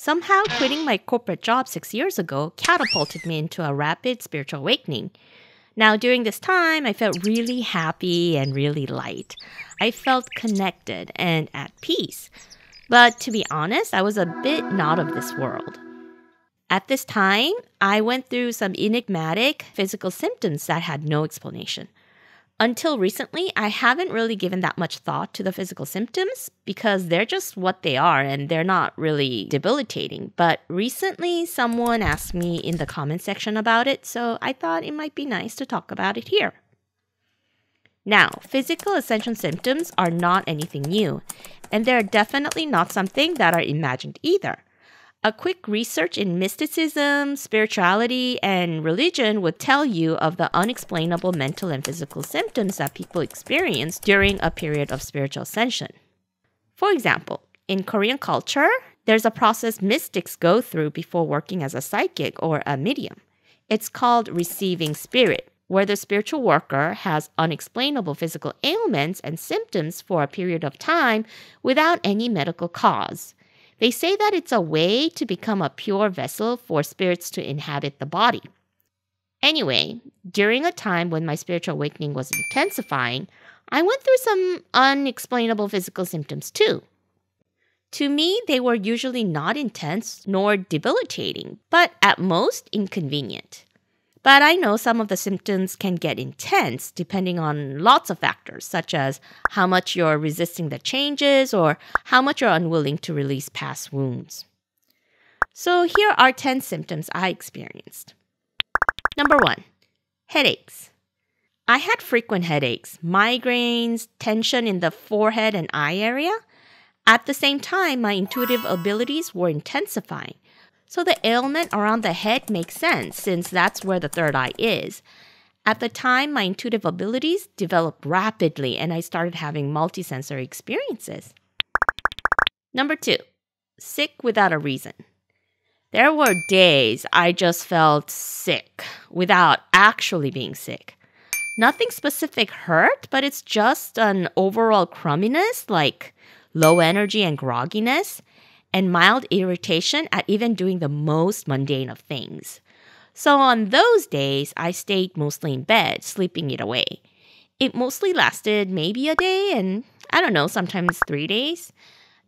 Somehow, quitting my corporate job 6 years ago catapulted me into a rapid spiritual awakening. Now, during this time, I felt really happy and really light. I felt connected and at peace. But to be honest, I was a bit not of this world. At this time, I went through some enigmatic physical symptoms that had no explanation. Until recently, I haven't really given that much thought to the physical symptoms because they're just what they are and they're not really debilitating. But recently, someone asked me in the comment section about it, so I thought it might be nice to talk about it here. Now, physical ascension symptoms are not anything new, and they're definitely not something that are imagined either. A quick research in mysticism, spirituality, and religion would tell you of the unexplainable mental and physical symptoms that people experience during a period of spiritual ascension. For example, in Korean culture, there's a process mystics go through before working as a psychic or a medium. It's called receiving spirit, where the spiritual worker has unexplainable physical ailments and symptoms for a period of time without any medical cause. They say that it's a way to become a pure vessel for spirits to inhabit the body. Anyway, during a time when my spiritual awakening was intensifying, I went through some unexplainable physical symptoms too. To me, they were usually not intense nor debilitating, but at most inconvenient. But I know some of the symptoms can get intense depending on lots of factors, such as how much you're resisting the changes or how much you're unwilling to release past wounds. So here are 10 symptoms I experienced. Number 1, headaches. I had frequent headaches, migraines, tension in the forehead and eye area. At the same time, my intuitive abilities were intensifying. So the ailment around the head makes sense since that's where the third eye is. At the time, my intuitive abilities developed rapidly and I started having multisensory experiences. Number 2, sick without a reason. There were days I just felt sick without actually being sick. Nothing specific hurt, but it's just an overall crumminess like low energy and grogginess, and mild irritation at even doing the most mundane of things. So on those days, I stayed mostly in bed, sleeping it away. It mostly lasted maybe a day and, I don't know, sometimes 3 days.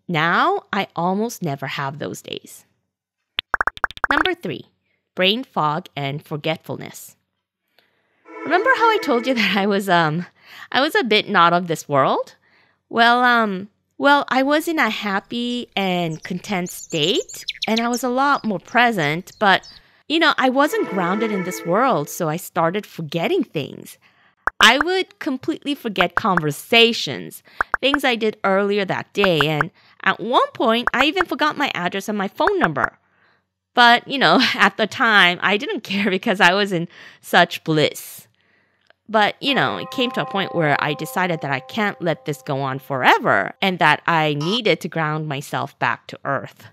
Now, I almost never have those days. Number 3, brain fog and forgetfulness. Remember how I told you that I was a bit not of this world? Well, I was in a happy and content state, and I was a lot more present, but, I wasn't grounded in this world, so I started forgetting things. I would completely forget conversations, things I did earlier that day, and at one point, I even forgot my address and my phone number. But, at the time, I didn't care because I was in such bliss. But, it came to a point where I decided that I can't let this go on forever and that I needed to ground myself back to earth.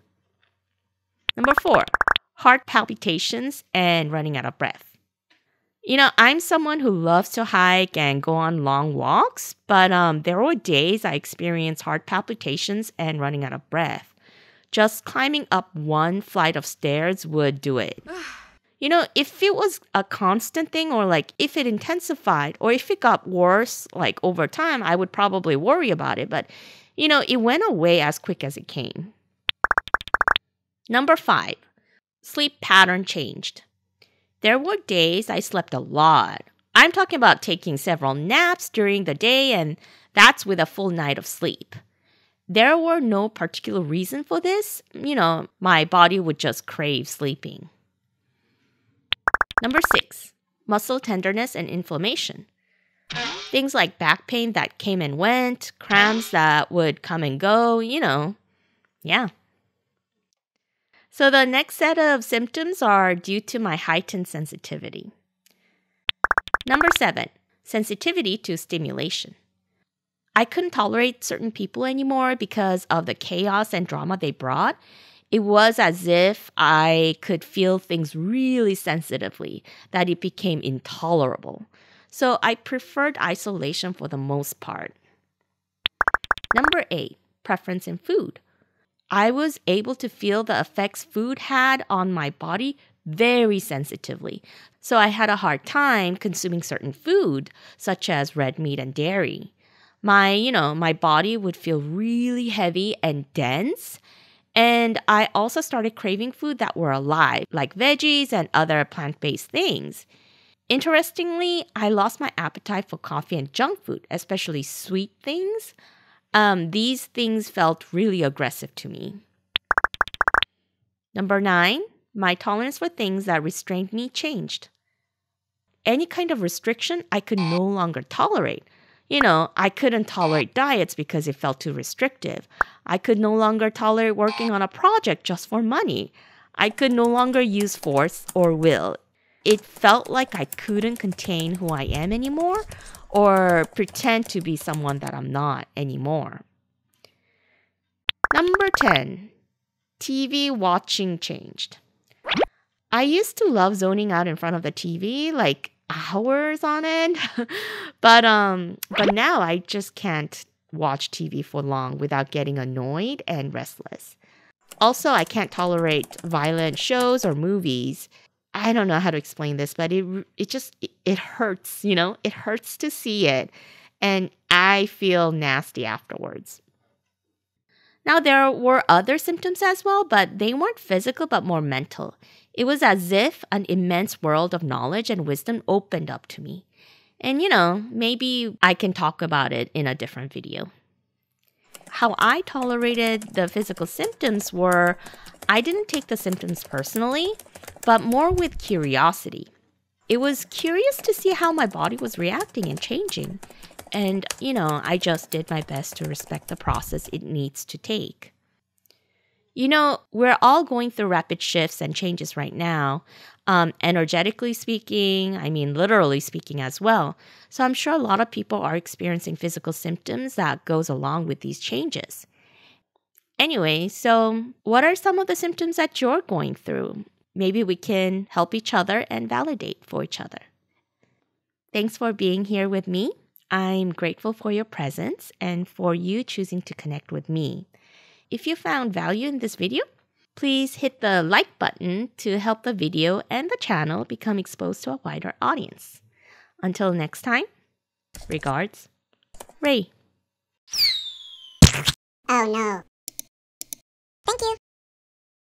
Number 4, heart palpitations and running out of breath. I'm someone who loves to hike and go on long walks, but there were days I experienced heart palpitations and running out of breath. Just climbing up one flight of stairs would do it. If it was a constant thing or if it intensified or if it got worse over time, I would probably worry about it. But, it went away as quick as it came. Number 5, sleep pattern changed. There were days I slept a lot. I'm talking about taking several naps during the day, and that's with a full night of sleep. There were no particular reason for this. My body would just crave sleeping. Number 6, muscle tenderness and inflammation. Things like back pain that came and went, cramps that would come and go, yeah. So the next set of symptoms are due to my heightened sensitivity. Number 7, sensitivity to stimulation. I couldn't tolerate certain people anymore because of the chaos and drama they brought. It was as if I could feel things really sensitively, that it became intolerable. So I preferred isolation for the most part. Number 8, preference in food. I was able to feel the effects food had on my body very sensitively. So I had a hard time consuming certain food, such as red meat and dairy. My body would feel really heavy and dense. And I also started craving food that were alive, like veggies and other plant-based things. Interestingly, I lost my appetite for coffee and junk food, especially sweet things. These things felt really aggressive to me. Number 9, my tolerance for things that restrained me changed. Any kind of restriction I could no longer tolerate. I couldn't tolerate diets because it felt too restrictive. I could no longer tolerate working on a project just for money. I could no longer use force or will. It felt like I couldn't contain who I am anymore or pretend to be someone that I'm not anymore. Number 10, TV watching changed. I used to love zoning out in front of the TV, like hours on end. but now I just can't watch TV for long without getting annoyed and restless. Also, I can't tolerate violent shows or movies. I don't know how to explain this, but it hurts, It hurts to see it, and I feel nasty afterwards. Now, there were other symptoms as well, but they weren't physical, but more mental. It was as if an immense world of knowledge and wisdom opened up to me. And, maybe I can talk about it in a different video. How I tolerated the physical symptoms were, I didn't take the symptoms personally, but more with curiosity. It was curious to see how my body was reacting and changing. And, I just did my best to respect the process it needs to take. We're all going through rapid shifts and changes right now. Energetically speaking, literally speaking as well. So I'm sure a lot of people are experiencing physical symptoms that goes along with these changes. Anyway, so what are some of the symptoms that you're going through? Maybe we can help each other and validate for each other. Thanks for being here with me. I'm grateful for your presence and for you choosing to connect with me. If you found value in this video, please hit the like button to help the video and the channel become exposed to a wider audience. Until next time, regards, Ray. Oh no. Thank you.